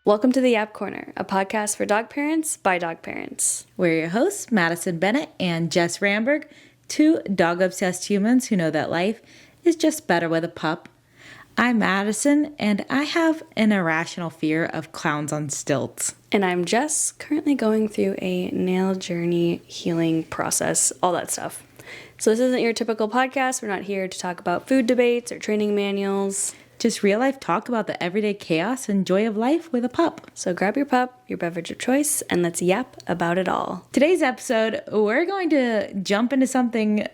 Welcome to the Yap Corner, a podcast for dog parents by dog parents. We're your hosts, Madison, Bennett, and Jess Ramberg, two dog-obsessed humans who know that life is just better with a pup. I'm Madison, and I have an irrational fear of clowns on stilts. And I'm Jess, currently going through a nail journey healing process, all that stuff. So this isn't your typical podcast. We're not here to talk about food debates or training manuals. Just real life talk about the everyday chaos and joy of life with a pup. So grab your pup, your beverage of choice, and let's yap about it all. Today's episode, we're going to jump into something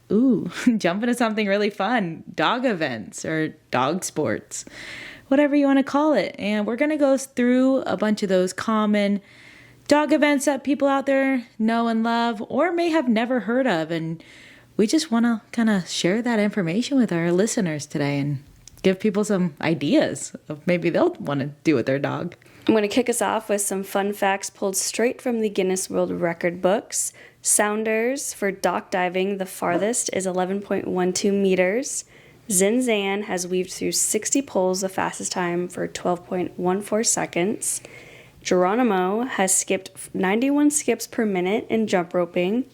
really fun. Dog events or dog sports, whatever you want to call it. And we're going to go through a bunch of those common dog events that people out there know and love or may have never heard of. And we just want to kind of share that information with our listeners today and give people some ideas of maybe they'll want to do with their dog. I'm going to kick us off with some fun facts pulled straight from the Guinness World Record books. Sounders for dock diving, the farthest is 11.12 meters. Zinzan has weaved through 60 poles, the fastest time for 12.14 seconds. Geronimo has skipped 91 skips per minute in jump roping.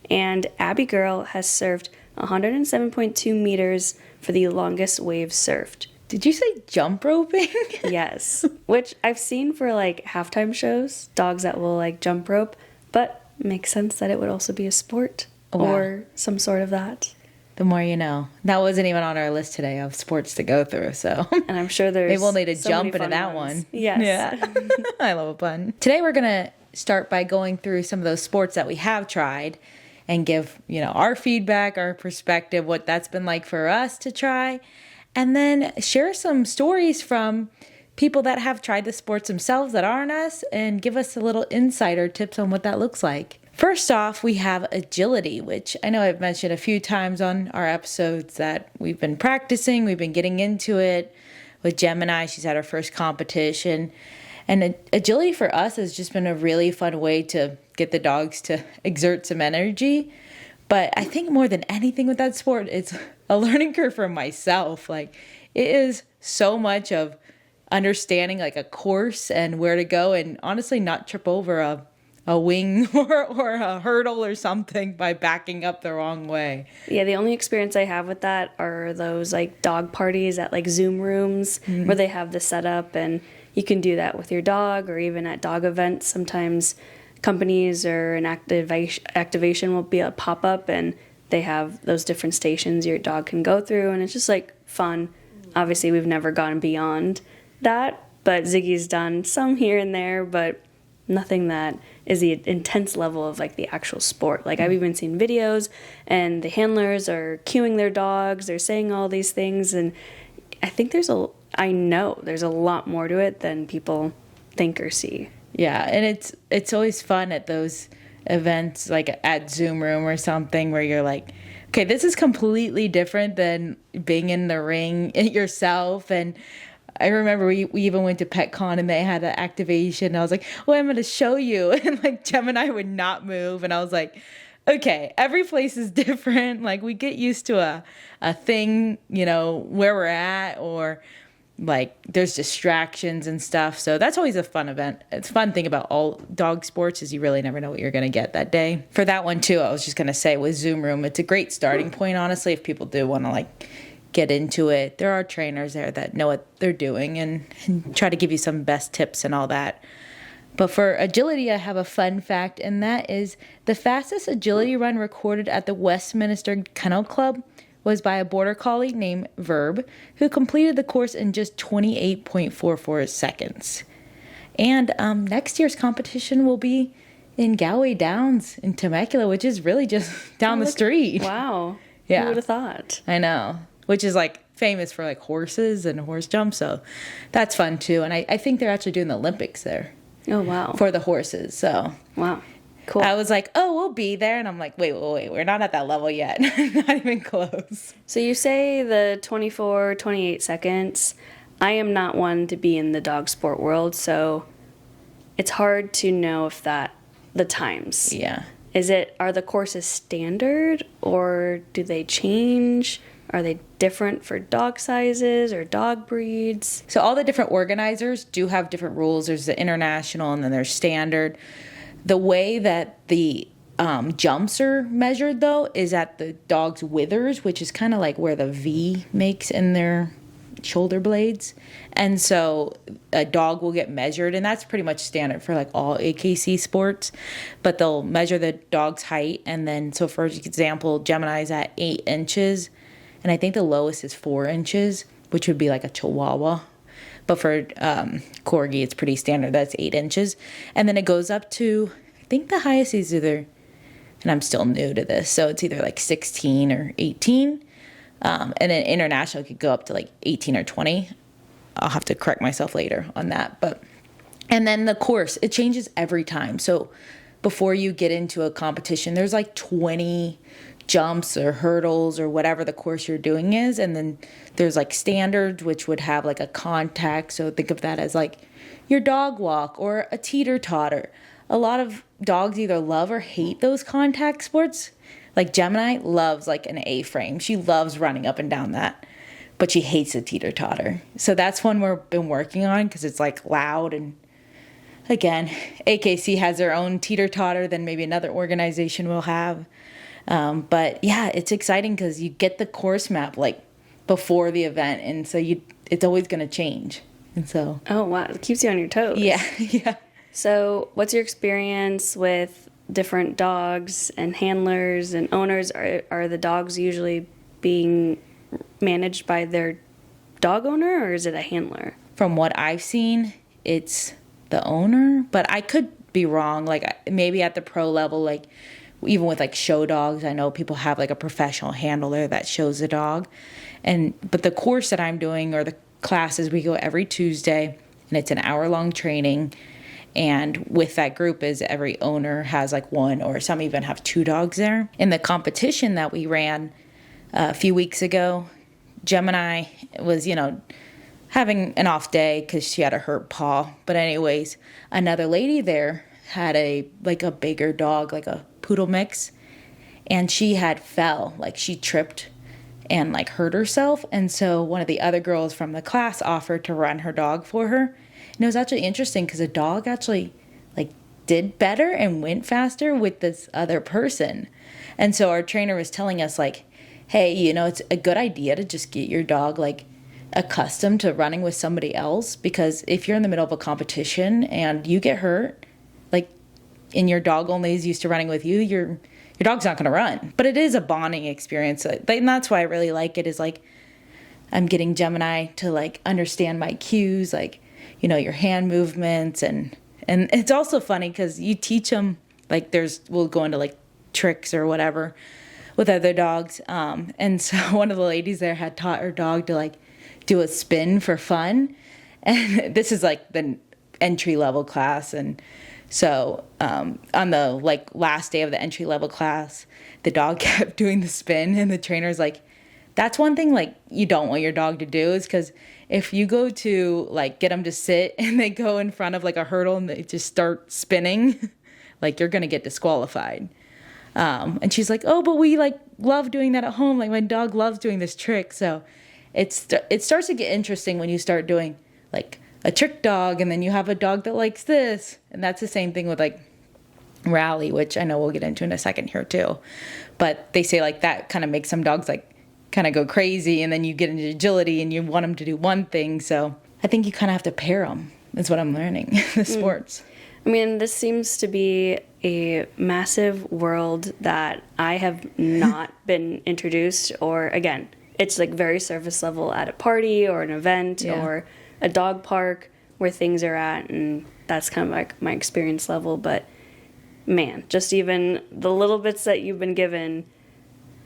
And Abbey Girl has surfed 107.2 meters for the longest wave surfed. Did you say jump roping? Yes, which I've seen for like halftime shows, dogs that will like jump rope, but makes sense that it would also be a sport or some sort of that. The more you know. That wasn't even on our list today of sports to go through, so. And I'm sure there's maybe we'll need to so jump many into that ones. one. Yes. Yeah. I love a pun. Today we're going to start by going through some of those sports that we have tried and give, our feedback, our perspective, what that's been like for us to try. And then share some stories from people that have tried the sports themselves that aren't us and give us a little insight or tips on what that looks like. First off, we have agility, which I know I've mentioned a few times on our episodes that we've been practicing, we've been getting into it. With Gemini, she's had her first competition. And agility for us has just been a really fun way to get the dogs to exert some energy. But I think more than anything with that sport, it's a learning curve for myself. Like, it is so much of understanding like a course and where to go and honestly not trip over a wing or a hurdle or something by backing up the wrong way. Yeah, the only experience I have with that are those like dog parties at like Zoom rooms where they have the setup, and you can do that with your dog, or even at dog events. Sometimes companies or an activation will be a pop-up and they have those different stations your dog can go through, and it's just like fun. Obviously, we've never gone beyond that, but Ziggy's done some here and there, but nothing that is the intense level of like the actual sport. Like, I've even seen videos and the handlers are cueing their dogs, they're saying all these things, and I know there's a lot more to it than people think or see. Yeah, and it's always fun at those events, like at Zoom Room or something, where you're like, okay, this is completely different than being in the ring yourself. And I remember we even went to PetCon and they had an activation. And I was like, well, I'm going to show you. And like Gemini would not move. And I was like, okay, every place is different. Like, we get used to a thing, where we're at, or like there's distractions and stuff. So that's always a fun event. It's a fun thing about all dog sports is you really never know what you're going to get that day. For that one too, I was just going to say with Zoom Room, it's a great starting point, honestly, if people do want to like get into it. There are trainers there that know what they're doing and try to give you some best tips and all that. But for agility, I have a fun fact, and that is the fastest agility run recorded at the Westminster Kennel Club was by a border collie named Verb, who completed the course in just 28.44 seconds. And next year's competition will be in Galway Downs in Temecula, which is really just down the street. Wow. Yeah. Who would have thought? I know. Which is like famous for like horses and horse jumps. So that's fun too. And I think they're actually doing the Olympics there. Oh, wow. For the horses. So. Wow. Cool. I was like, oh, we'll be there. And I'm like, wait, we're not at that level yet. Not even close. So you say the 24, 28 seconds. I am not one to be in the dog sport world, so it's hard to know if the times. Yeah. Are the courses standard or do they change? Are they different for dog sizes or dog breeds? So all the different organizers do have different rules. There's the international and then there's standard. The way that the jumps are measured, though, is at the dog's withers, which is kind of like where the V makes in their shoulder blades. And so a dog will get measured, and that's pretty much standard for like all AKC sports. But they'll measure the dog's height, and then, so for example, Gemini's at 8 inches, and I think the lowest is 4 inches, which would be like a Chihuahua. But for Corgi, it's pretty standard. That's 8 inches. And then it goes up to, I think the highest is either, and I'm still new to this, so it's either like 16 or 18. And then international could go up to like 18 or 20. I'll have to correct myself later on that. And then the course, it changes every time. So before you get into a competition, there's like 20 jumps or hurdles or whatever the course you're doing is. And then there's like standards, which would have like a contact. So think of that as like your dog walk or a teeter-totter. A lot of dogs either love or hate those contact sports. Like Gemini loves like an A-frame. She loves running up and down that, but she hates the teeter-totter. So that's one we've been working on because it's like loud. And again, AKC has their own teeter-totter than maybe another organization will have. But yeah, it's exciting because you get the course map like before the event, and so it's always going to change. And so oh wow, it keeps you on your toes. Yeah. So what's your experience with different dogs and handlers and owners? Are the dogs usually being managed by their dog owner, or is it a handler? From what I've seen, it's the but I could be wrong. Like maybe at the pro level, like even with like show dogs, I know people have like a professional handler that shows the dog. But the course that I'm doing, or the classes, we go every Tuesday, and it's an hour-long training. And with that group is every owner has like one, or some even have 2 dogs there. In the competition that we ran a few weeks ago, Gemini was, having an off day because she had a hurt paw. But anyways, another lady there had a bigger dog, like a poodle mix, and she fell, like she tripped and like hurt herself. And so one of the other girls from the class offered to run her dog for her. And it was actually interesting because the dog actually like did better and went faster with this other person. And so our trainer was telling us like, hey, it's a good idea to just get your dog like accustomed to running with somebody else, because if you're in the middle of a competition and you get hurt, like, and your dog only is used to running with you, your dog's not going to run. But it is a bonding experience. And that's why I really like it, is like I'm getting Gemini to like understand my cues, like, your hand movements. And it's also funny because you teach them, like we'll go into like tricks or whatever with other dogs. And so one of the ladies there had taught her dog to like do a spin for fun. And this is like the entry level class. And so on the like last day of the entry level class, the dog kept doing the spin, and the trainer's like, that's one thing like you don't want your dog to do, is because if you go to like get them to sit and they go in front of like a hurdle and they just start spinning, like you're going to get disqualified. And she's like, oh, but we like love doing that at home. Like my dog loves doing this trick. So it starts to get interesting when you start doing like a trick dog, and then you have a dog that likes this. And that's the same thing with like rally, which I know we'll get into in a second here too. But they say like that kind of makes some dogs like kind of go crazy, and then you get into agility and you want them to do one thing. So I think you kind of have to pair them. That's what I'm learning, the sports. I mean, this seems to be a massive world that I have not been introduced, or again, it's like very surface level at a party or an event or a dog park where things are at, and that's kind of like my experience level. But man, just even the little bits that you've been given,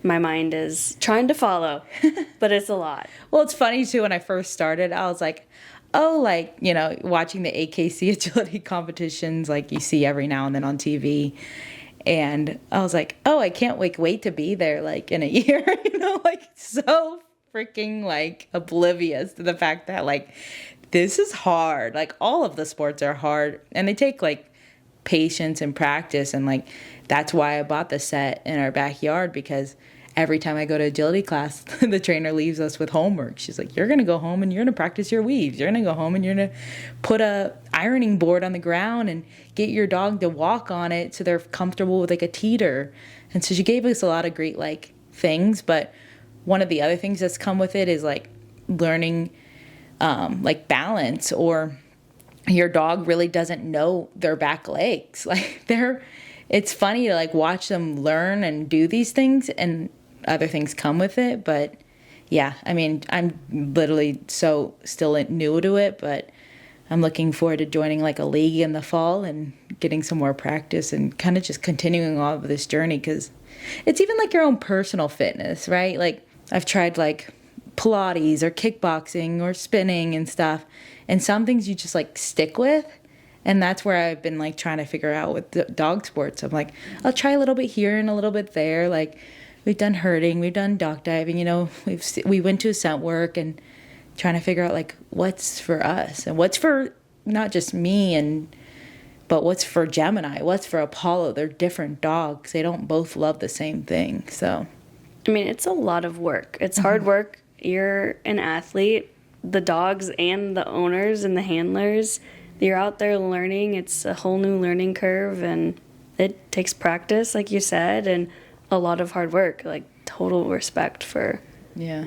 my mind is trying to follow, but it's a lot. Well, it's funny too, when I first started, I was like, oh, like, watching the AKC agility competitions, like you see every now and then on TV. And I was like, oh, I can't wait to be there like in a year, like so freaking like oblivious to the fact that like this is hard. Like all of the sports are hard, and they take like patience and practice. And like, that's why I bought the set in our backyard, because every time I go to agility class, the trainer leaves us with homework. She's like, you're going to go home and you're going to practice your weaves. You're going to go home and you're going to put a ironing board on the ground and get your dog to walk on it so they're comfortable with like a teeter. And so she gave us a lot of great like things. But one of the other things that's come with it is like learning like balance, or your dog really doesn't know their back legs. Like it's funny to like watch them learn and do these things, and other things come with it. But yeah, I mean, I'm literally so still new to it, but I'm looking forward to joining like a league in the fall and getting some more practice and kind of just continuing all of this journey, because it's even like your own personal fitness, right? Like I've tried like Pilates or kickboxing or spinning and stuff, and some things you just like stick with. And that's where I've been like trying to figure out with the dog sports. I'm like, I'll try a little bit here and a little bit there. Like we've done herding, we've done dock diving, you know, we went to scent work, and trying to figure out like what's for us and what's for not just me, but what's for Gemini, what's for Apollo. They're different dogs. They don't both love the same thing. So, I mean, it's a lot of work. It's hard work. You're an athlete. The dogs and the owners and the handlers, you're out there learning. It's a whole new learning curve, and it takes practice, like you said, and a lot of hard work. Like total respect for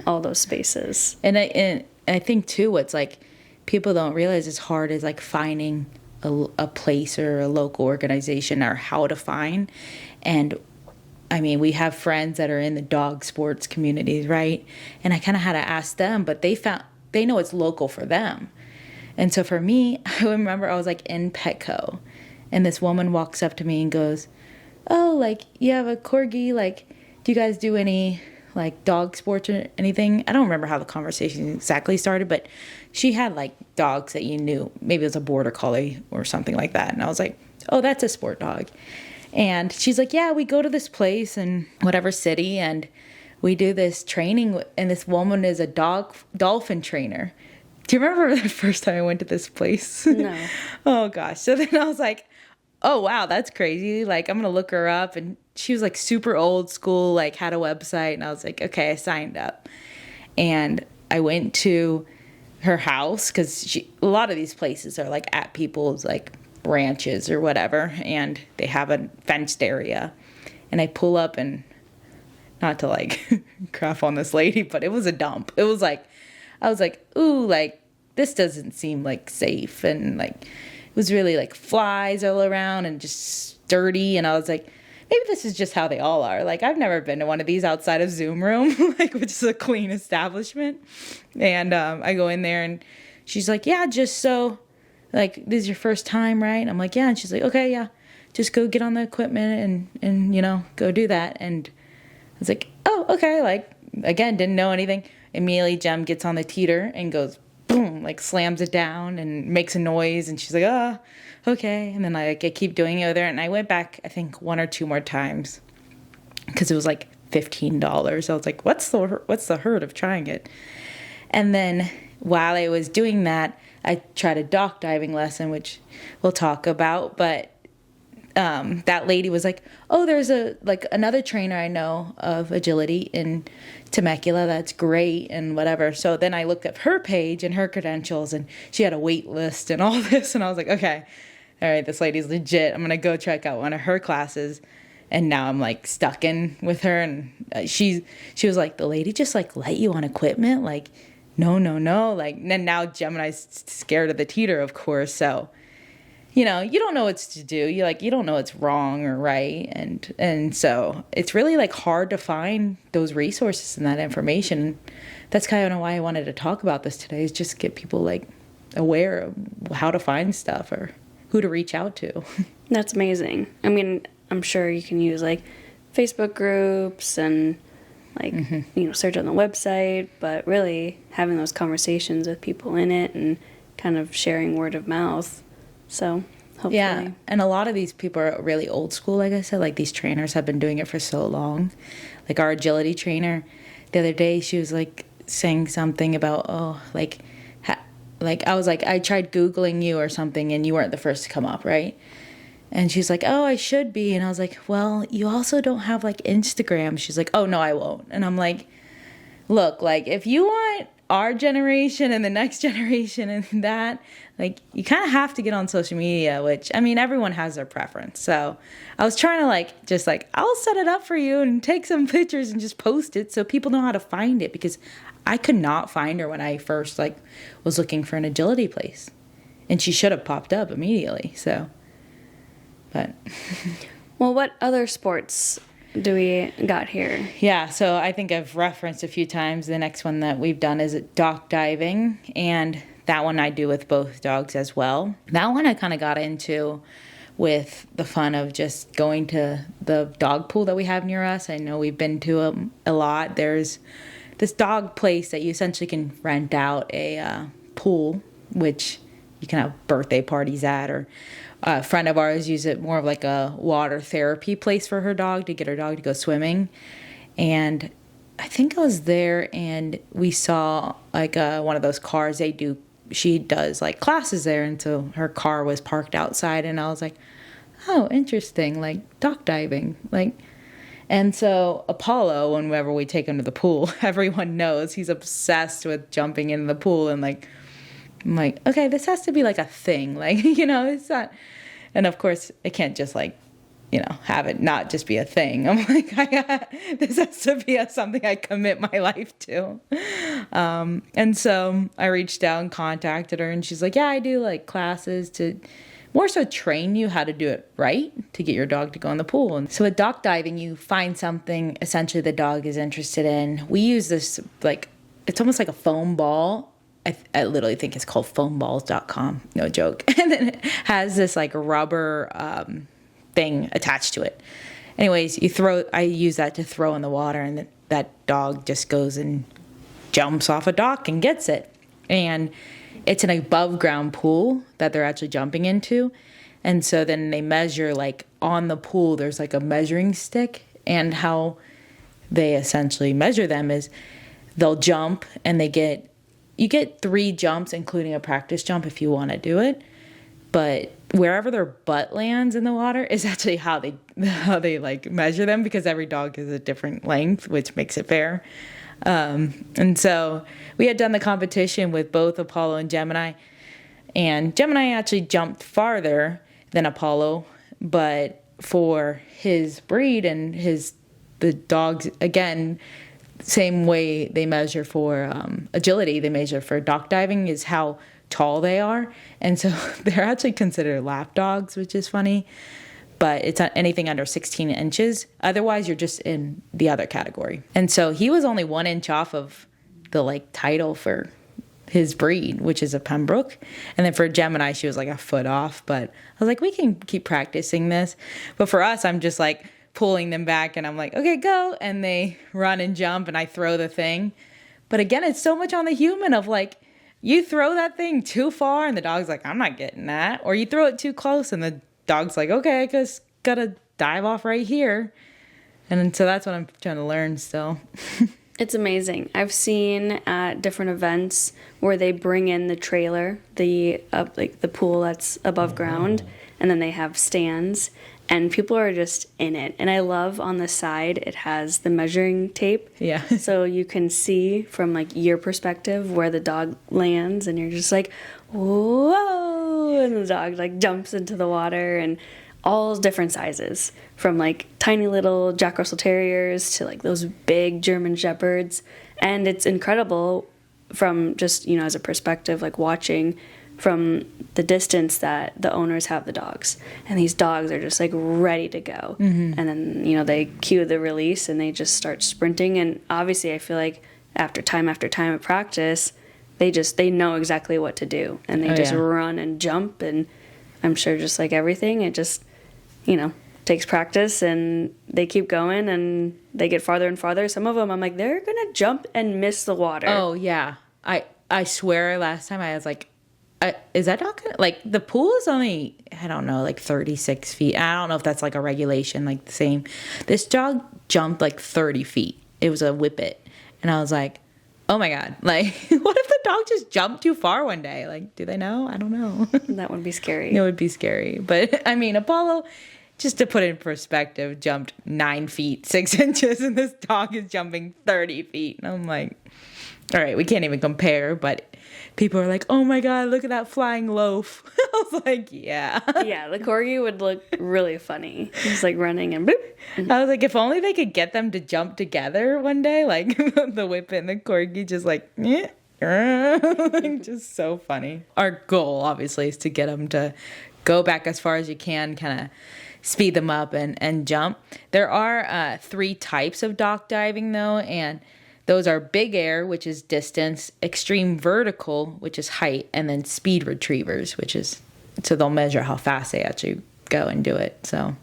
all those spaces. And I think too, what's like people don't realize is hard is like finding a place or a local organization, or how to find. And I mean, we have friends that are in the dog sports communities, right? And I kind of had to ask them, but they know it's local for them. And so for me, I remember I was like in Petco, and this woman walks up to me and goes, oh, like you have a corgi, like do you guys do any like dog sports or anything? I don't remember how the conversation exactly started, but she had like dogs that you knew. Maybe it was a border collie or something like that. And I was like, oh, that's a sport dog. And she's like, yeah, we go to this place in whatever city, and we do this training, and this woman is a dolphin trainer. Do you remember the first time I went to this place? No. Oh, gosh. So then I was like, oh, wow, that's crazy. Like, I'm going to look her up. And she was like super old school, like had a website. And I was like, okay, I signed up. And I went to her house, because a lot of these places are like at people's like ranches or whatever, and they have a fenced area. And I pull up, and not to like crap on this lady, but it was a dump. It was like, I was like, ooh, like this doesn't seem like safe. And like it was really like flies all around and just dirty. And I was like, maybe this is just how they all are. Like I've never been to one of these outside of Zoom Room, like which is a clean establishment. And I go in there, and she's like, yeah, just so like, this is your first time, right? And I'm like, yeah. And she's like, okay, yeah, just go get on the equipment and you know, go do that. And I was like, oh, okay. Like, again, didn't know anything. Immediately, Jem gets on the teeter and goes, boom, like slams it down and makes a noise. And she's like, oh, okay. And then I keep doing it there. And I went back, I think, 1 or 2 more times, because it was like $15. I was like, what's the hurt of trying it? And then while I was doing that, I tried a dock diving lesson, which we'll talk about. But that lady was like, oh, there's another trainer I know of agility in Temecula that's great and whatever. So then I looked up her page and her credentials, and she had a wait list and all this. And I was like, okay, all right, this lady's legit. I'm going to go check out one of her classes. And now I'm like stuck in with her. And she was like, the lady just like let you on equipment? Like, no. Like, and now Gemini's scared of the teeter, of course. So, you know, you don't know what to do. You don't know what's wrong or right. And so it's really like hard to find those resources and that information. That's kind of why I wanted to talk about this today, is just get people like aware of how to find stuff or who to reach out to. That's amazing. I mean, I'm sure you can use like Facebook groups and like, you know, search on the website, but really having those conversations with people in it and kind of sharing word of mouth. So hopefully. Yeah, and a lot of these people are really old school, like I said. Like these trainers have been doing it for so long. Like our agility trainer, the other day, she was like saying something about, like I was like, I tried Googling you or something, and you weren't the first to come up, right? And she's like, oh, I should be. And I was like, well, you also don't have like Instagram. She's like, oh, no, I won't. And I'm like, look, like if you want our generation and the next generation and that, like you kind of have to get on social media, which I mean, everyone has their preference. So I was trying to like, just like, I'll set it up for you and take some pictures and just post it so people know how to find it, because I could not find her when I first like was looking for an agility place, and she should have popped up immediately. So, but Well, what other sports do we got here? yeah, so I think I've referenced a few times. The next one that we've done is dock diving, and that one I do with both dogs as well. That one I kind of got into with the fun of just going to the dog pool that we have near us. I know we've been to a lot. There's this dog place that you essentially can rent out a pool, which you can have birthday parties at, or a friend of ours used it more of like a water therapy place for her dog, to get her dog to go swimming. And I think I was there and we saw like one of those cars she does like classes there, and so her car was parked outside, and I was like, oh, interesting, like dock diving, like. And so Apollo, whenever we take him to the pool, everyone knows he's obsessed with jumping in the pool, and like, I'm like, okay, this has to be like a thing, like, it's not. And of course, it can't just like, have it not just be a thing. I'm like, this has to be something I commit my life to. And so I reached out and contacted her, and she's like, yeah, I do like classes to more so train you how to do it right to get your dog to go in the pool. And so with dock diving, you find something essentially the dog is interested in. We use this, like, it's almost like a foam ball. I literally think it's called foamballs.com. No joke. And then it has this like rubber thing attached to it. Anyways, I use that to throw in the water, and that dog just goes and jumps off a dock and gets it. And it's an above ground pool that they're actually jumping into. And so then they measure, like on the pool, there's like a measuring stick, and how they essentially measure them is they'll jump, and you get 3 jumps, including a practice jump if you want to do it. But wherever their butt lands in the water is actually how they like measure them, because every dog is a different length, which makes it fair. And so we had done the competition with both Apollo and Gemini, and Gemini actually jumped farther than Apollo, but for his breed and the dogs, again, same way they measure for agility, they measure for dock diving, is how tall they are. And so they're actually considered lap dogs, which is funny. But it's anything under 16 inches. Otherwise, you're just in the other category. And so he was only 1 inch off of the like title for his breed, which is a Pembroke. And then for Gemini, she was like a foot off. But I was like, we can keep practicing this. But for us, I'm just like pulling them back, and I'm like, okay, go. And they run and jump, and I throw the thing. But again, it's so much on the human of like, you throw that thing too far, and the dog's like, I'm not getting that. Or you throw it too close, and the dog's like, okay, I just gotta dive off right here. And so that's what I'm trying to learn still. It's amazing. I've seen at different events where they bring in the trailer, the pool that's above ground, and then they have stands, and people are just in it. And I love on the side it has the measuring tape. Yeah. So you can see from like your perspective where the dog lands, and you're just like, whoa, and the dog like jumps into the water, and all different sizes, from like tiny little Jack Russell Terriers to like those big German Shepherds. And it's incredible from just, as a perspective, like watching from the distance that the owners have the dogs, and these dogs are just like ready to go. Mm-hmm. And then, they cue the release, and they just start sprinting. And obviously I feel like after time of practice, they know exactly what to do, and they run and jump. And I'm sure just like everything, it just, takes practice, and they keep going, and they get farther and farther. Some of them, I'm like, they're going to jump and miss the water. Oh, yeah. I swear last time I was like, is that not gonna, like, the pool is only, I don't know, like 36 feet. I don't know if that's like a regulation, like the same. This dog jumped like 30 feet. It was a whippet. And I was like, oh my God, like, what if the dog just jumped too far one day? Like, do they know? I don't know. That would be scary. It would be scary. But I mean, Apollo, just to put it in perspective, jumped 9 feet, 6 inches, and this dog is jumping 30 feet. And I'm like, all right, we can't even compare, but people are like, oh my God, look at that flying loaf. I was like, yeah. Yeah, the corgi would look really funny. Just like running and boop. I was like, if only they could get them to jump together one day, like the whippet and the corgi, just like, like, just so funny. Our goal, obviously, is to get them to go back as far as you can, kind of speed them up and jump. There are 3 types of dock diving, though, and those are big air, which is distance, extreme vertical, which is height, and then speed retrievers, which is, so they'll measure how fast they actually go and do it. So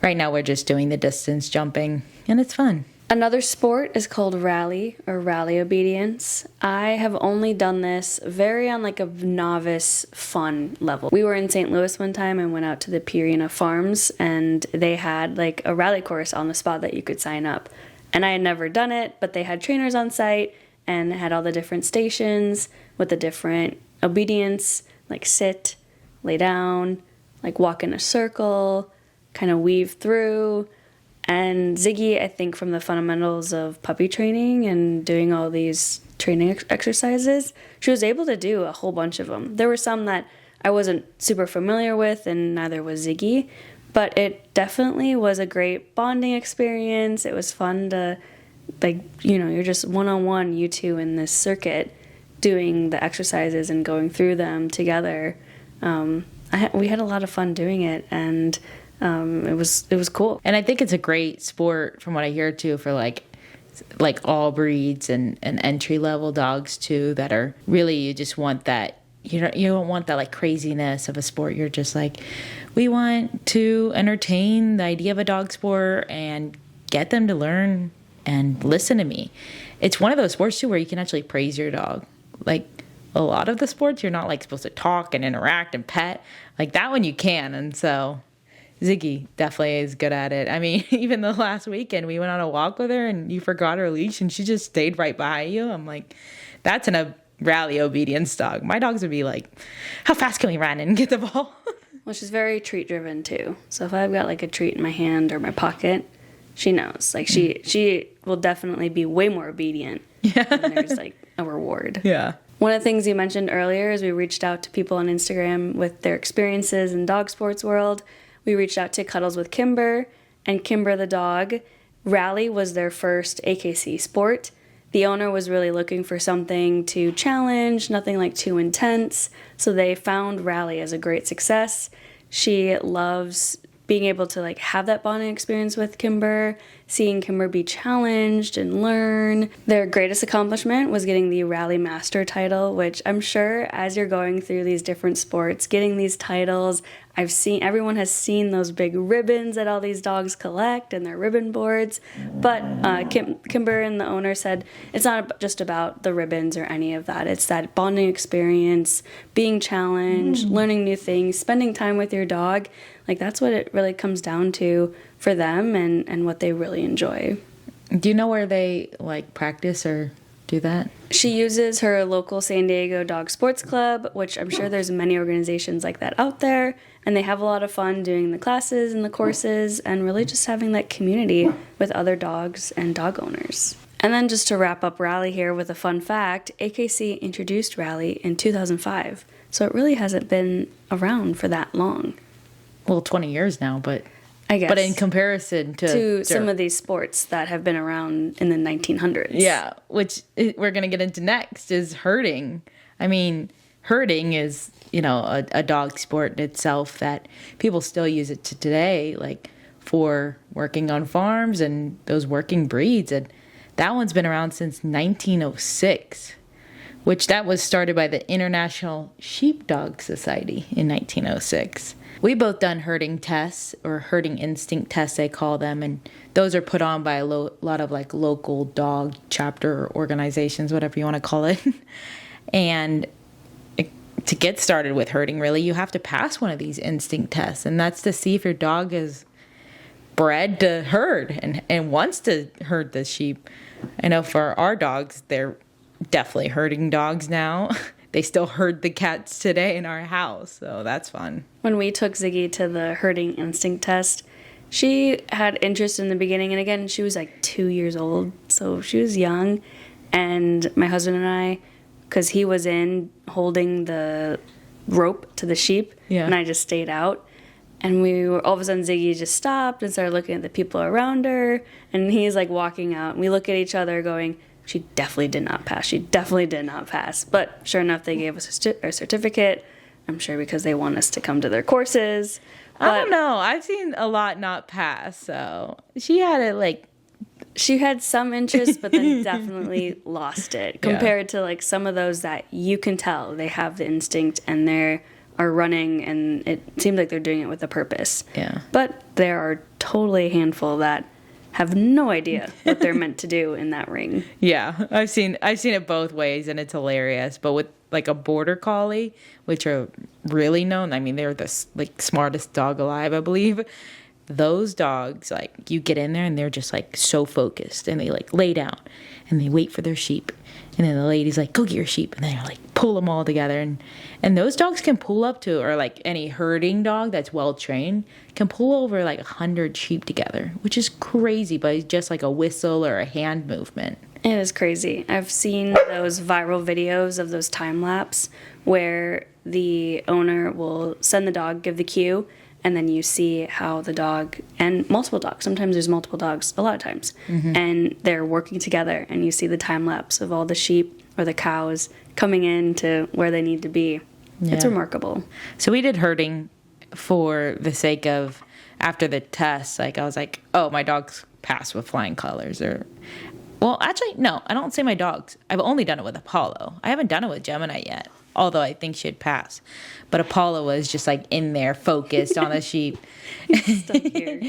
right now we're just doing the distance jumping, and it's fun. Another sport is called rally or rally obedience. I have only done this very on like a novice fun level. We were in St. Louis one time and went out to the Purina Farms, and they had like a rally course on the spot that you could sign up. And I had never done it, but they had trainers on site and had all the different stations with the different obedience, like sit, lay down, like walk in a circle, kind of weave through. And Ziggy, I think from the fundamentals of puppy training and doing all these training exercises, she was able to do a whole bunch of them. There were some that I wasn't super familiar with, and neither was Ziggy. But it definitely was a great bonding experience. It was fun to, like, you know, you're just one-on-one, you two in this circuit, doing the exercises and going through them together. We had a lot of fun doing it, and it was cool. And I think it's a great sport, from what I hear, too, for, like all breeds and entry-level dogs, too, that are really, you just want that. You don't want that, like, craziness of a sport. You're just like, we want to entertain the idea of a dog sport and get them to learn and listen to me. It's one of those sports, too, where you can actually praise your dog. Like, a lot of the sports, you're not, like, supposed to talk and interact and pet. Like, that one you can. And so Ziggy definitely is good at it. I mean, even the last weekend, we went on a walk with her, and you forgot her leash, and she just stayed right behind you. I'm like, that's a rally obedience dog. My dogs would be like, how fast can we run and get the ball? Well, she's very treat driven too. So if I've got like a treat in my hand or my pocket, she knows. Like she will definitely be way more obedient. Yeah. When there's like a reward. Yeah. One of the things you mentioned earlier is we reached out to people on Instagram with their experiences in dog sports world. We reached out to Cuddles with Kimber, and Kimber the dog. Rally was their first AKC sport. The owner was really looking for something to challenge, nothing like too intense, so they found Rally as a great success. She loves being able to like have that bonding experience with Kimber, seeing Kimber be challenged and learn. Their greatest accomplishment was getting the Rally Master title, which I'm sure as you're going through these different sports, getting these titles, everyone has seen those big ribbons that all these dogs collect and their ribbon boards. But Kimber and the owner said it's not just about the ribbons or any of that. It's that bonding experience, being challenged, learning new things, spending time with your dog. Like that's what it really comes down to for them and what they really enjoy. Do you know where they like practice or do that? She uses her local San Diego Dog Sports Club, which I'm sure there's many organizations like that out there, and they have a lot of fun doing the classes and the courses and really just having that community with other dogs and dog owners. And then just to wrap up Rally here with a fun fact, AKC introduced Rally in 2005, so it really hasn't been around for that long. Well, 20 years now, but I guess. But in comparison to some of these sports that have been around in the 1900s. Yeah, which we're going to get into next is herding. I mean, herding is, a dog sport in itself that people still use it to today, like for working on farms and those working breeds. And that one's been around since 1906, which that was started by the International Sheepdog Society in 1906. We both done herding tests, or herding instinct tests they call them, and those are put on by a lot of like local dog chapter organizations, whatever you want to call it. And to get started with herding, really, you have to pass one of these instinct tests, and that's to see if your dog is bred to herd and wants to herd the sheep. I know for our dogs, they're definitely herding dogs now. They still herd the cats today in our house, so that's fun. When we took Ziggy to the herding instinct test, she had interest in the beginning, and again, she was like 2 years old, so she was young. And my husband and I, because he was in holding the rope to the sheep, and I just stayed out. And we were, all of a sudden, Ziggy just stopped and started looking at the people around her, and he's like walking out, and we look at each other going, she definitely did not pass. She definitely did not pass. But sure enough, they gave us a certificate. I'm sure because they want us to come to their courses. But I don't know. I've seen a lot not pass, so she had it like... She had some interest, but then definitely lost it compared to like some of those that you can tell they have the instinct and they are running, and it seems like they're doing it with a purpose. Yeah. But there are totally a handful that have no idea what they're meant to do in that ring. Yeah, I've seen it both ways, and it's hilarious. But with like a border collie, which are really known, I mean, they're the like smartest dog alive, I believe. Those dogs, like, you get in there and they're just like so focused, and they like lay down and they wait for their sheep, and then the lady's like, go get your sheep, and they like pull them all together, and those dogs can pull up to, or like any herding dog that's well trained can pull over like 100 sheep together, which is crazy, but it's just like a whistle or a hand movement. It is crazy. I've seen those viral videos of those time lapse where the owner will send the dog, give the cue, and then you see how the dog, and multiple dogs, sometimes there's multiple dogs, a lot of times, and they're working together, and you see the time lapse of all the sheep or the cows coming in to where they need to be. Yeah. It's remarkable. So we did herding for the sake of, after the test, like I was like, oh, my dog's passed with flying colors, or... Well, actually, no, I don't say my dogs. I've only done it with Apollo. I haven't done it with Gemini yet, although I think she'd pass. But Apollo was just like in there, focused on the sheep. Stuck here.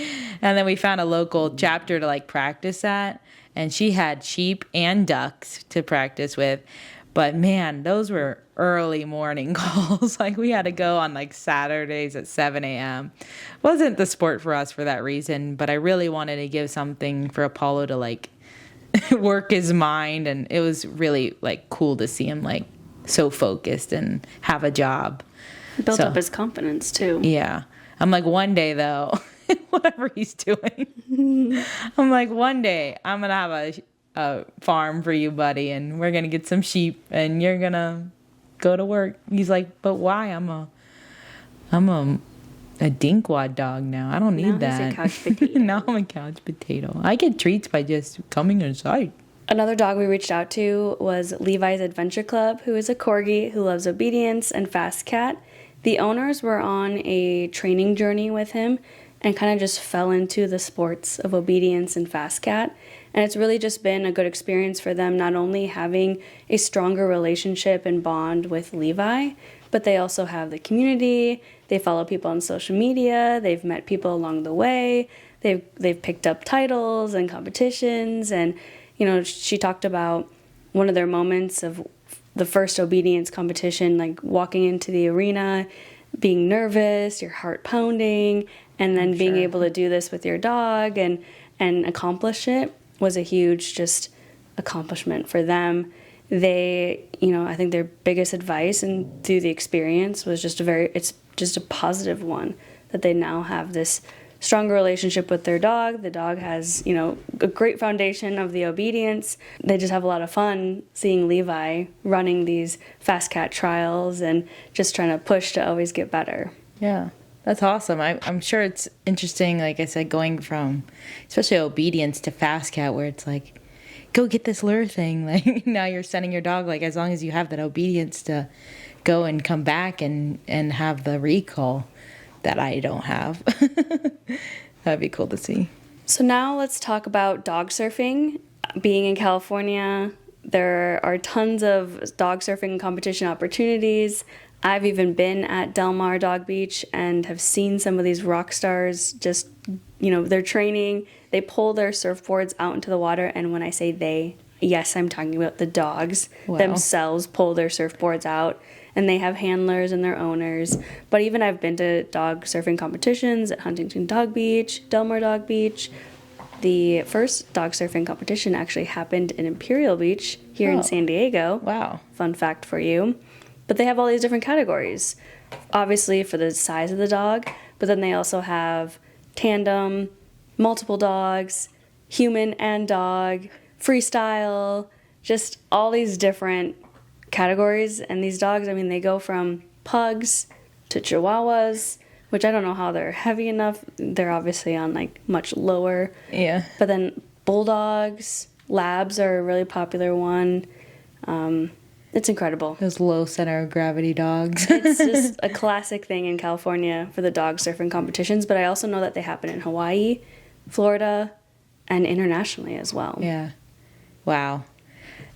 And then we found a local chapter to like practice at, and she had sheep and ducks to practice with. But man, those were early morning calls. Like we had to go on like Saturdays at 7 a.m. Wasn't the sport for us for that reason, but I really wanted to give something for Apollo to like work his mind, and it was really like cool to see him like so focused and have a job. Built up his confidence too. Yeah. I'm like, one day though, whatever he's doing, I'm like, one day I'm gonna have a farm for you, buddy, and we're gonna get some sheep and you're gonna go to work. He's like, but why? I'm a dinkwad dog now. I don't need that. He's a couch potato. Now I'm a couch potato. I get treats by just coming inside. Another dog we reached out to was Levi's Adventure Club, who is a corgi who loves obedience and fast cat. The owners were on a training journey with him and kind of just fell into the sports of obedience and fast cat. And it's really just been a good experience for them, not only having a stronger relationship and bond with Levi, but they also have the community. They follow people on social media. They've met people along the way. They've picked up titles and competitions. And, you know, she talked about one of their moments of the first obedience competition, like walking into the arena, being nervous, your heart pounding, and then being able to do this with your dog and accomplish it was a huge just accomplishment for them. They, you know, I think their biggest advice and through the experience was it's just a positive one, that they now have this stronger relationship with their dog. The dog has, you know, a great foundation of the obedience. They just have a lot of fun seeing Levi running these fast cat trials and just trying to push to always get better. Yeah, that's awesome. I'm sure it's interesting, like I said, going from especially obedience to fast cat, where it's like, go get this lure thing. Like now you're sending your dog, like as long as you have that obedience to go and come back and have the recall that I don't have. That'd be cool to see. So now let's talk about dog surfing. Being in California, there are tons of dog surfing competition opportunities. I've even been at Del Mar Dog Beach and have seen some of these rock stars just, you know, they're training. They pull their surfboards out into the water, and when I say they, yes, I'm talking about the dogs themselves pull their surfboards out, and they have handlers and their owners. But even I've been to dog surfing competitions at Huntington Dog Beach, Del Mar Dog Beach, the first dog surfing competition actually happened in Imperial Beach here in San Diego. Wow. Fun fact for you. But they have all these different categories, obviously for the size of the dog, but then they also have tandem, multiple dogs, human and dog, freestyle, just all these different categories. And these dogs, I mean, they go from pugs to chihuahuas, which I don't know how they're heavy enough. They're obviously on like much lower. Yeah. But then bulldogs, labs are a really popular one. It's incredible. Those low center of gravity dogs. It's just a classic thing in California for the dog surfing competitions, but I also know that they happen in Hawaii, Florida, and internationally as well. Yeah. Wow.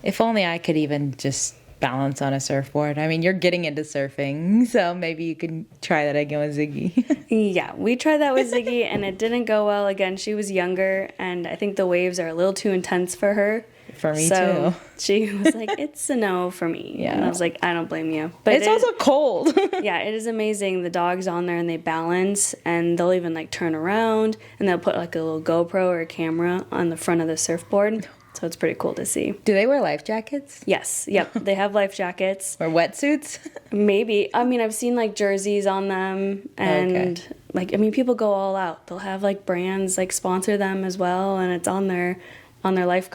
If only I could even just balance on a surfboard. I mean, you're getting into surfing, so maybe you can try that again with Ziggy. Yeah, we tried that with Ziggy, and it didn't go well. Again, she was younger, and I think the waves are a little too intense for her. For me, so too. She was like, it's a no for me. Yeah. And I was like, I don't blame you. But it's also cold. Yeah, it is amazing. The dog's on there, and they balance, and they'll even, like, turn around, and they'll put, like, a little GoPro or a camera on the front of the surfboard. So it's pretty cool to see. Do they wear life jackets? Yes. Yep. They have life jackets. Or wetsuits? Maybe. I mean, I've seen like jerseys on them, and like, I mean, people go all out. They'll have like brands like sponsor them as well, and it's on their life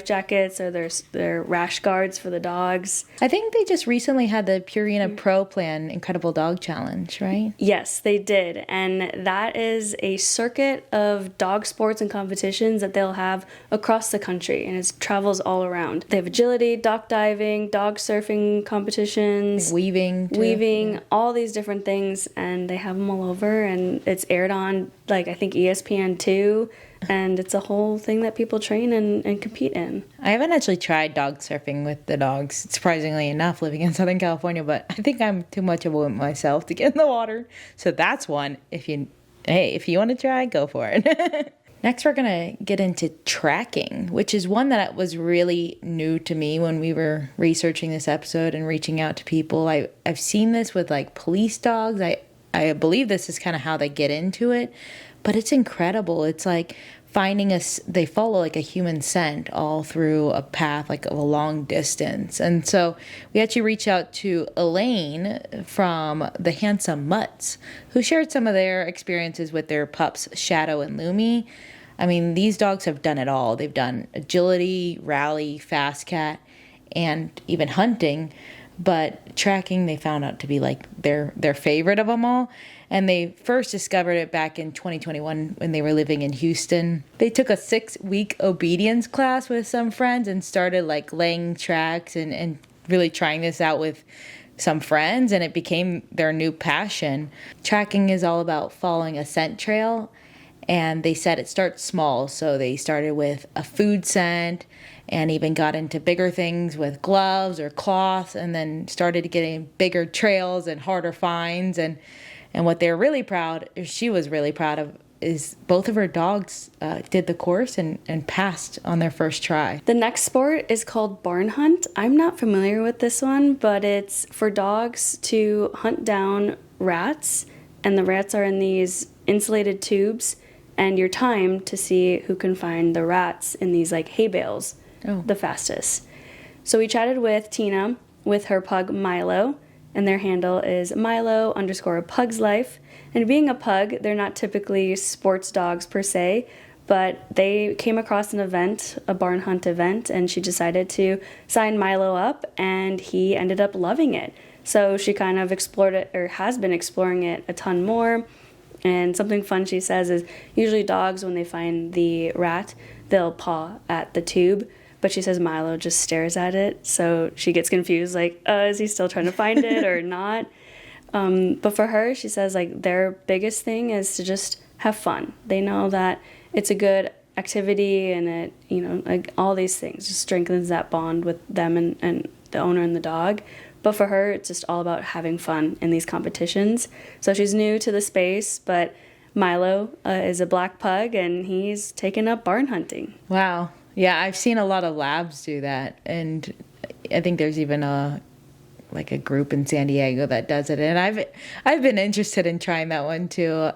jackets or their rash guards for the dogs. I think they just recently had the Purina Pro Plan Incredible Dog Challenge, right? Yes, they did. And that is a circuit of dog sports and competitions that they'll have across the country, and it travels all around. They have agility, dock diving, dog surfing competitions, Like weaving, all these different things, and they have them all over, and it's aired on like I think ESPN2. And it's a whole thing that people train and compete in. I haven't actually tried dog surfing with the dogs, surprisingly enough, living in Southern California, but I think I'm too much of a wimp myself to get in the water. So that's one. If you want to try, go for it. Next, we're going to get into tracking, which is one that was really new to me when we were researching this episode and reaching out to people. I've seen this with like police dogs. I believe this is kind of how they get into it. But it's incredible. It's like they follow like a human scent all through a path, like of a long distance. And so we actually reached out to Elaine from the Handsome Mutts, who shared some of their experiences with their pups, Shadow and Lumi. I mean, these dogs have done it all. They've done agility, rally, fast cat, and even hunting. But tracking, they found out to be like their favorite of them all. And they first discovered it back in 2021 when they were living in Houston. They took a 6-week obedience class with some friends and started like laying tracks and really trying this out with some friends, and it became their new passion. Tracking is all about following a scent trail, and they said it starts small. So they started with a food scent and even got into bigger things with gloves or cloths, and then started getting bigger trails and harder finds. And what they're really she was really proud of, is both of her dogs did the course and passed on their first try. The next sport is called barn hunt. I'm not familiar with this one, but it's for dogs to hunt down rats, and the rats are in these insulated tubes, and you're timed to see who can find the rats in these like hay bales the fastest. So we chatted with Tina with her pug Milo, and their handle is Milo_Pugslife. And being a pug, they're not typically sports dogs per se, but they came across an event, a barn hunt event, and she decided to sign Milo up, and he ended up loving it. So she kind of explored it, or has been exploring it a ton more. And something fun she says is usually dogs, when they find the rat, they'll paw at the tube. But she says Milo just stares at it, so she gets confused, like, is he still trying to find it or not? But for her, she says, like, their biggest thing is to just have fun. They know that it's a good activity, and it, like all these things just strengthens that bond with them and the owner and the dog. But for her, it's just all about having fun in these competitions. So she's new to the space, but Milo is a black pug, and he's taken up barn hunting. Wow. Yeah, I've seen a lot of labs do that, and I think there's even a group in San Diego that does it, and I've been interested in trying that one too,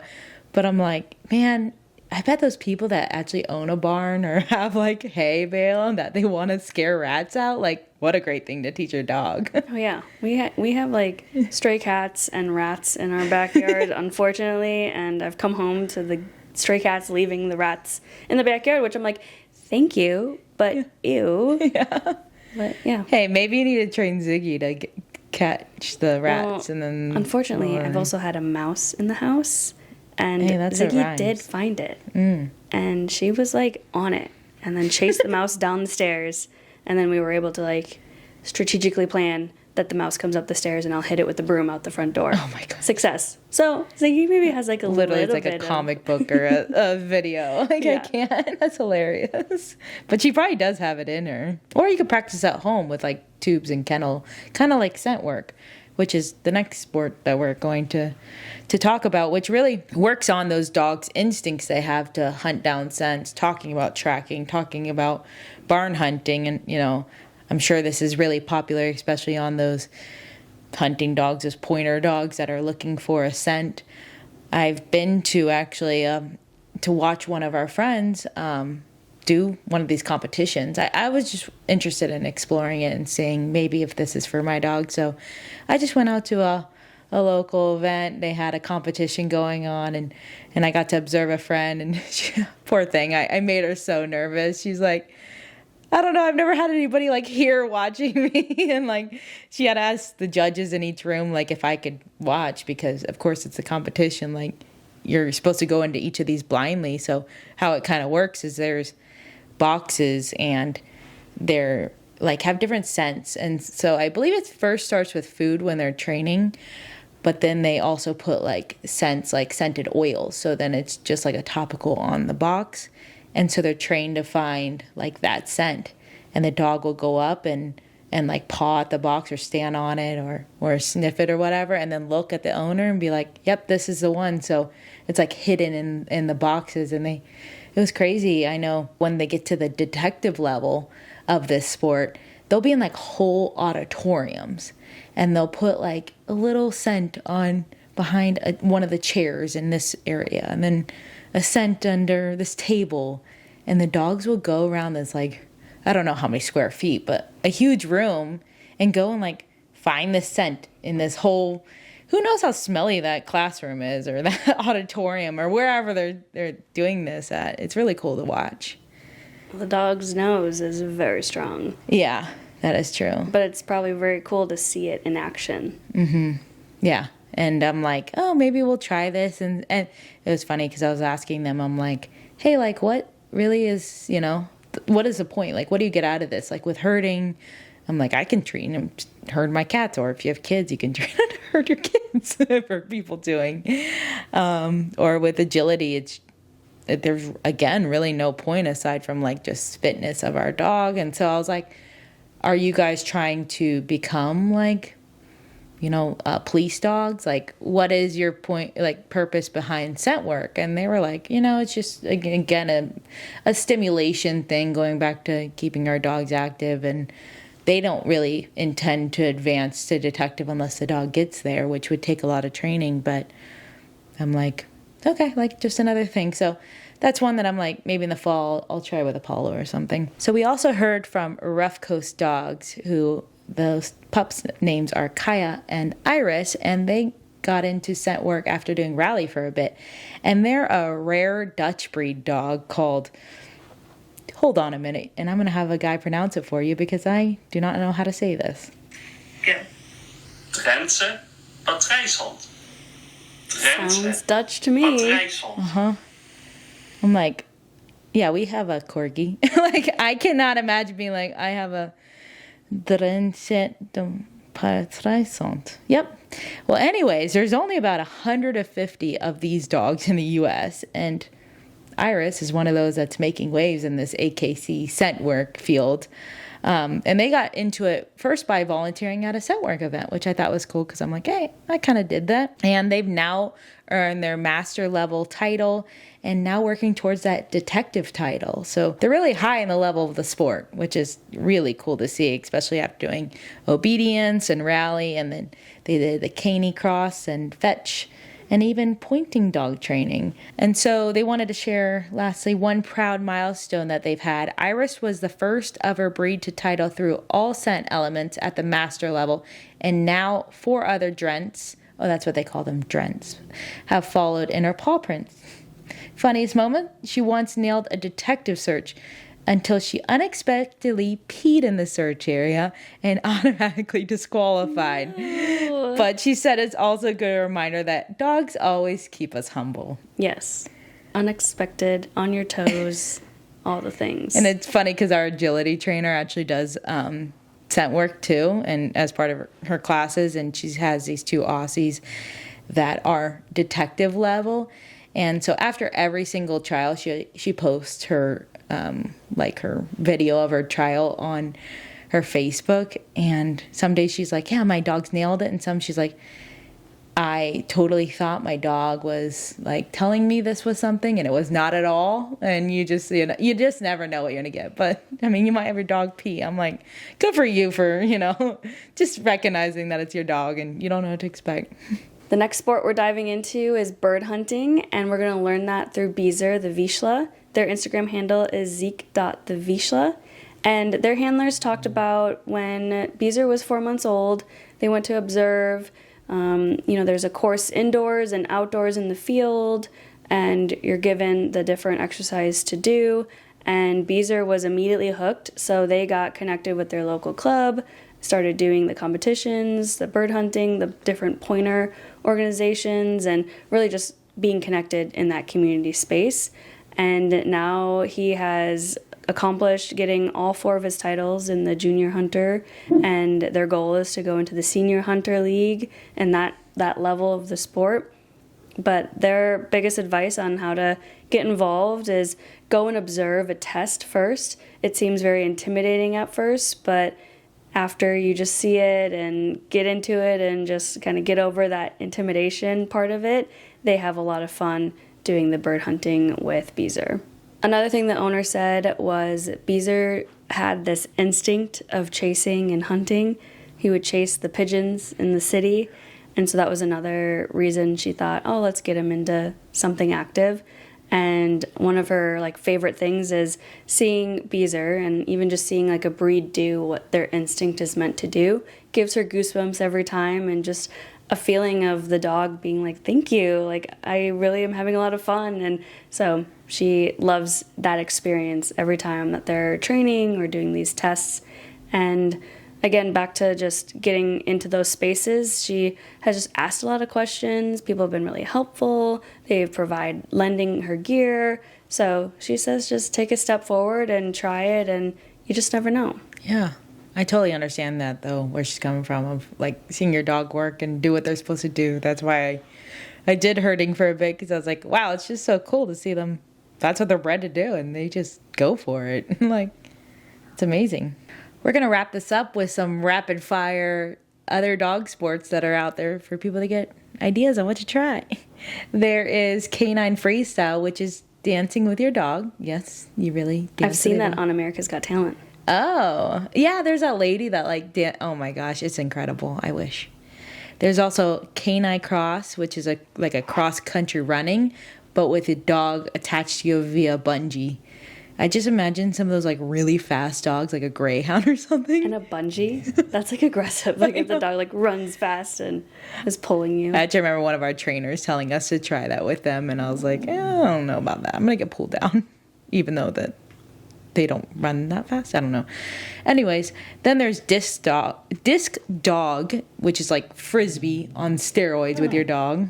but I'm like, man, I bet those people that actually own a barn or have like hay bale and that they want to scare rats out, like what a great thing to teach your dog. Oh yeah, we have like stray cats and rats in our backyard, unfortunately, and I've come home to the stray cats leaving the rats in the backyard, which I'm like, thank you, but ew. Yeah. But yeah. Hey, maybe you need to train Ziggy to catch the rats, and then. Unfortunately, I've also had a mouse in the house, and Hey, that's what Ziggy rhymes. did find it, and she was like on it, and then chased the mouse down the stairs, and then we were able to like strategically plan that the mouse comes up the stairs and I'll hit it with the broom out the front door. Oh my God. Success. So Ziggy maybe has like a Literally, it's little like bit a comic book or a video. Like, Yeah. I can't. That's hilarious. But she probably does have it in her. Or you could practice at home with like tubes and kennel, kind of like scent work, which is the next sport that we're going to talk about, which really works on those dogs' instincts they have to hunt down scents, talking about tracking, talking about barn hunting. And, you know, I'm sure this is really popular, especially on those hunting dogs, those pointer dogs that are looking for a scent. I've been to actually to watch one of our friends do one of these competitions. I was just interested in exploring it and seeing maybe if this is for my dog. So I just went out to a local event. They had a competition going on, and I got to observe a friend, and poor thing, I made her so nervous. She's like, I don't know, I've never had anybody like here watching me. And like she had asked the judges in each room like if I could watch, because of course it's a competition. Like you're supposed to go into each of these blindly. So how it kind of works is there's boxes and they're like have different scents. And so I believe it first starts with food when they're training, but then they also put like scents, like scented oils. So then it's just like a topical on the box. And so they're trained to find like that scent, and the dog will go up and like paw at the box or stand on it or sniff it or whatever, and then look at the owner and be like, yep, this is the one. So it's like hidden in the boxes, and it was crazy. I know when they get to the detective level of this sport, they'll be in like whole auditoriums, and they'll put like a little scent on behind one of the chairs in this area, and then a scent under this table, and the dogs will go around this like, I don't know how many square feet, but a huge room, and go and like find this scent in this whole, who knows how smelly that classroom is or that auditorium or wherever they're doing this at. It's really cool to watch. The dog's nose is very strong. Yeah, that is true. But it's probably very cool to see it in action. Yeah. And I'm like, oh, maybe we'll try this. And it was funny because I was asking them, I'm like, hey, like what really is, you know, what is the point? Like, what do you get out of this? Like with herding, I'm like, I can train and herd my cats. Or if you have kids, you can train and herd your kids for people doing. Or with agility, there's, again, really no point aside from like just fitness of our dog. And so I was like, are you guys trying to become like, you know, police dogs? Like, what is your point, like, purpose behind scent work? And they were like, you know, it's just, again, a stimulation thing, going back to keeping our dogs active. And they don't really intend to advance to detective unless the dog gets there, which would take a lot of training. But I'm like, okay, like, just another thing. So that's one that I'm like, maybe in the fall, I'll try with Apollo or something. So we also heard from Rough Coast Dogs, who those pups' names are Kaya and Iris, and they got into scent work after doing rally for a bit. And they're a rare Dutch breed dog called, hold on a minute, and I'm going to have a guy pronounce it for you because I do not know how to say this. Drentse patrijshond. Sounds Dutch to me. Patrijshond. I'm like, yeah, we have a corgi. Like, I cannot imagine being like, I have a Drentse patrijshond. Yep. Well, anyways, there's only about 150 of these dogs in the U.S., and Iris is one of those that's making waves in this AKC scent work field. And they got into it first by volunteering at a scent work event, which I thought was cool because I'm like, hey, I kind of did that. And they've now earned their master level title and now working towards that detective title. So they're really high in the level of the sport, which is really cool to see, especially after doing obedience and rally. And then they did the canine cross and fetch. and even pointing dog training. And so they wanted to share, lastly, one proud milestone that they've had. Iris was the first of her breed to title through all scent elements at the master level, and now 4 other Drents, oh, that's what they call them, Drents, have followed in her paw prints. Funniest moment, she once nailed a detective search until she unexpectedly peed in the search area and automatically disqualified. No. But she said it's also a good reminder that dogs always keep us humble. Yes. Unexpected, on your toes, all the things. And it's funny because our agility trainer actually does scent work too, and as part of her classes, and she has these 2 Aussies that are detective level. And so after every single trial, she posts her her video of her trial on her Facebook. And some days she's like, yeah, my dog's nailed it. And some she's like, I totally thought my dog was like telling me this was something, and it was not at all. And you just never know what you're gonna get. But I mean, you might have your dog pee. I'm like, good for you for, just recognizing that it's your dog and you don't know what to expect. The next sport we're diving into is bird hunting, and we're going to learn that through Beezer the Vizsla. Their Instagram handle is zeke.thevizsla. And their handlers talked about when Beezer was 4 months old, they went to observe, there's a course indoors and outdoors in the field, and you're given the different exercise to do. And Beezer was immediately hooked, so they got connected with their local club, started doing the competitions, the bird hunting, the different pointer organizations, and really just being connected in that community space. And now he has accomplished getting all 4 of his titles in the junior hunter, and their goal is to go into the senior hunter league and that level of the sport. But their biggest advice on how to get involved is go and observe a test first. It seems very intimidating at first, but after you just see it and get into it and just kind of get over that intimidation part of it, they have a lot of fun doing the bird hunting with Beezer. Another thing the owner said was Beezer had this instinct of chasing and hunting. He would chase the pigeons in the city, and so that was another reason she thought, oh, let's get him into something active. And one of her favorite things is seeing Beezer, and even just seeing a breed do what their instinct is meant to do gives her goosebumps every time, and just a feeling of the dog being like, thank you, I really am having a lot of fun. And so she loves that experience every time that they're training or doing these tests. And again, back to just getting into those spaces, she has just asked a lot of questions. People have been really helpful. They provide lending her gear. So she says just take a step forward and try it, and you just never know. Yeah. I totally understand that, though, where she's coming from, of seeing your dog work and do what they're supposed to do. That's why I did herding for a bit, because I was like, wow, it's just so cool to see them. That's what they're bred to do, and they just go for it. It's amazing. We're going to wrap this up with some rapid fire other dog sports that are out there for people to get ideas on what to try. There is canine freestyle, which is dancing with your dog. Yes, you really dance. I've seen that on America's Got Talent. Oh, yeah, there's that lady that oh my gosh, it's incredible. I wish. There's also canine cross, which is a cross-country running, but with a dog attached to you via bungee. I just imagine some of those really fast dogs, like a greyhound or something. And a bungee? That's aggressive. If the dog runs fast and is pulling you. I actually remember one of our trainers telling us to try that with them, and I was like, I don't know about that. I'm going to get pulled down, even though that they don't run that fast. I don't know. Anyways, then there's disc dog, which is like frisbee on steroids with your dog.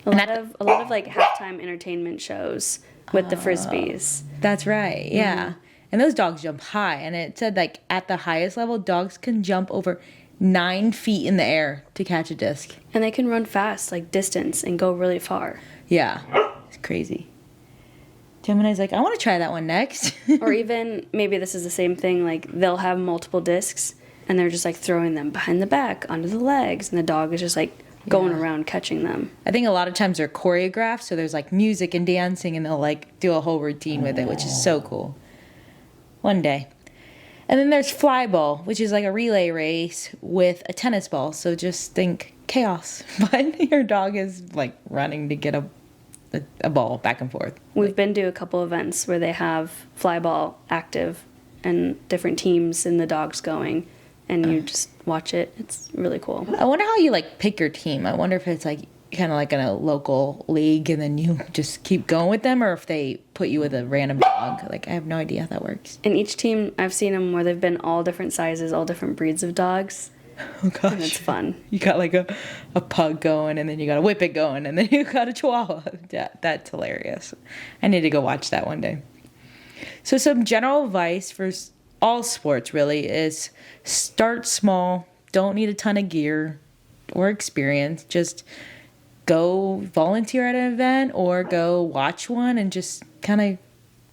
A lot of halftime entertainment shows with the frisbees. That's right. Yeah. Mm-hmm. And those dogs jump high. And it said at the highest level, dogs can jump over 9 feet in the air to catch a disc. And they can run fast, distance, and go really far. Yeah. It's crazy. Gemini's like, I want to try that one next. Or even, maybe this is the same thing, they'll have multiple discs, and they're just, throwing them behind the back, onto the legs, and the dog is just, going around catching them. I think a lot of times they're choreographed, so there's, music and dancing, and they'll, do a whole routine with it, which is so cool. One day. And then there's fly ball, which is a relay race with a tennis ball. So just think chaos, but your dog is like running to get a ball back and forth. We've been to a couple events where they have fly ball active and different teams and the dogs going, and you just watch it. It's really cool. I wonder how you like pick your team. I wonder if it's like kind of like in a local league and then you just keep going with them, or if they put you with a random dog. Like, I have no idea how that works. In each team, I've seen them where they've been all different sizes, all different breeds of dogs. Oh gosh. And it's fun. You got like a pug going, and then you got a whippet going, and then you got a chihuahua. Yeah, that's hilarious. I need to go watch that one day. So some general advice for all sports really is start small. Don't need a ton of gear or experience. Just go volunteer at an event or go watch one and just kind of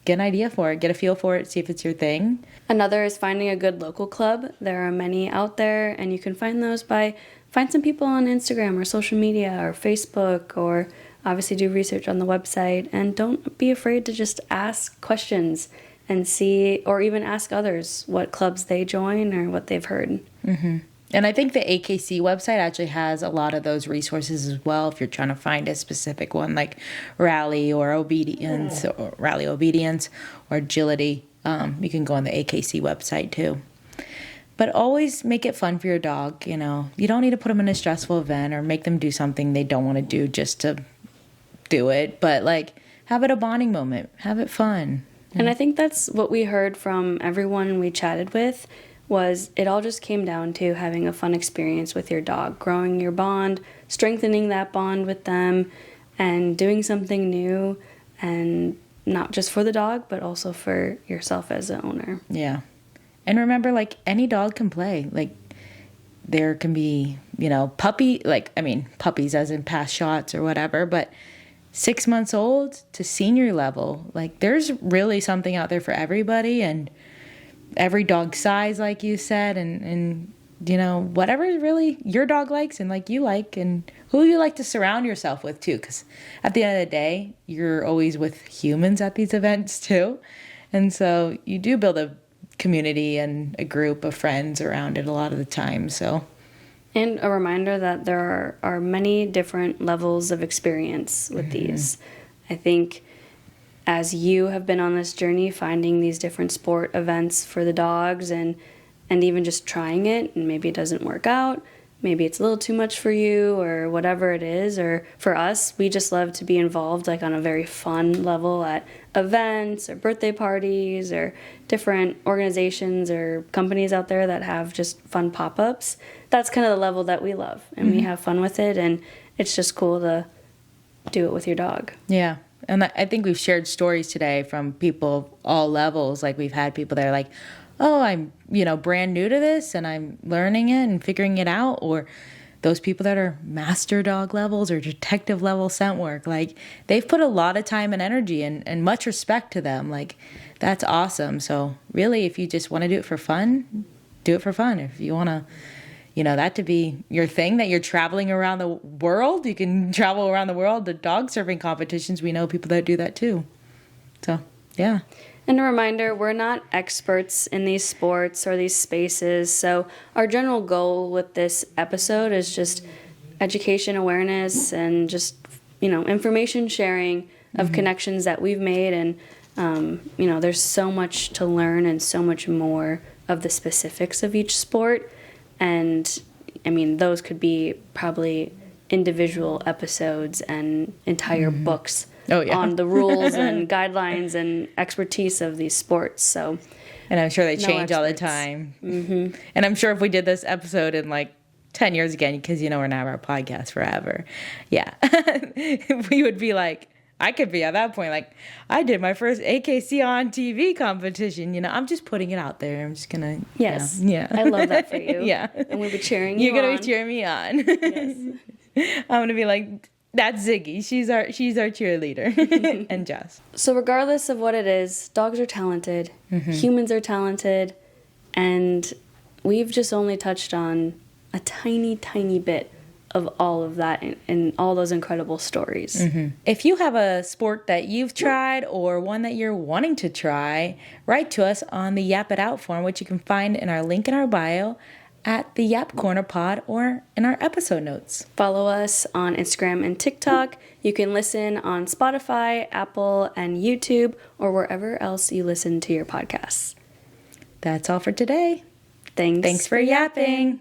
get an idea for it, get a feel for it, see if it's your thing. Another is finding a good local club. There are many out there, and you can find those by find some people on Instagram or social media or Facebook, or obviously do research on the website. And don't be afraid to just ask questions and see, or even ask others what clubs they join or what they've heard. Mm-hmm. And I think the AKC website actually has a lot of those resources as well. If you're trying to find a specific one, like rally obedience or agility, you can go on the AKC website too. But always make it fun for your dog. You know, you don't need to put them in a stressful event or make them do something they don't want to do just to do it. But like, have it a bonding moment. Have it fun. And I think that's what we heard from everyone we chatted with. Was it all just came down to having a fun experience with your dog, growing your bond, strengthening that bond with them, and doing something new, and not just for the dog, but also for yourself as an owner. Yeah. And remember, like, any dog can play. Like, there can be, puppies as in past shots or whatever, but 6 months old to senior level, like, there's really something out there for everybody, and every dog size, like you said, and whatever really your dog likes and like you like, and who you like to surround yourself with too, because at the end of the day, you're always with humans at these events too, and so you do build a community and a group of friends around it a lot of the time. So, and a reminder that there are many different levels of experience with these. I think as you have been on this journey, finding these different sport events for the dogs and even just trying it, and maybe it doesn't work out, maybe it's a little too much for you or whatever it is, or for us, we just love to be involved like on a very fun level at events or birthday parties or different organizations or companies out there that have just fun pop-ups. That's kind of the level that we love, and we have fun with it, and it's just cool to do it with your dog. Yeah. And I think we've shared stories today from people of all levels. Like, we've had people that are like, oh, I'm, brand new to this and I'm learning it and figuring it out. Or those people that are master dog levels or detective level scent work. Like, they've put a lot of time and energy and much respect to them. Like, that's awesome. So really, if you just want to do it for fun, do it for fun. If you want to, that to be your thing, that you're traveling around the world. You can travel around the world. The dog surfing competitions, we know people that do that too. So, yeah. And a reminder, we're not experts in these sports or these spaces. So our general goal with this episode is just education, awareness, and just, information sharing of connections that we've made. And, there's so much to learn and so much more of the specifics of each sport. And, those could be probably individual episodes and entire books on the rules and guidelines and expertise of these sports. So, and I'm sure they change all the time. Mm-hmm. And I'm sure if we did this episode in like 10 years again, because, we're going to have our podcast forever. Yeah. We would be like, I could be at that point, like, I did my first AKC on TV competition. I'm just putting it out there. I'm just going to. Yes. Yeah. I love that for you. Yeah. And we'll be cheering you on. You're going to be cheering me on. Yes. I'm going to be like, that's Ziggy. She's our cheerleader. And Jess. So regardless of what it is, dogs are talented. Humans are talented. And we've just only touched on a tiny, tiny bit of all of that and all those incredible stories. If you have a sport that you've tried or one that you're wanting to try, write to us on the Yap It Out form, which you can find in our link in our bio at the Yap Corner Pod or in our episode notes. Follow us on Instagram and TikTok. You can listen on Spotify, Apple, and YouTube, or wherever else you listen to your podcasts. That's all for today. Thanks for yapping.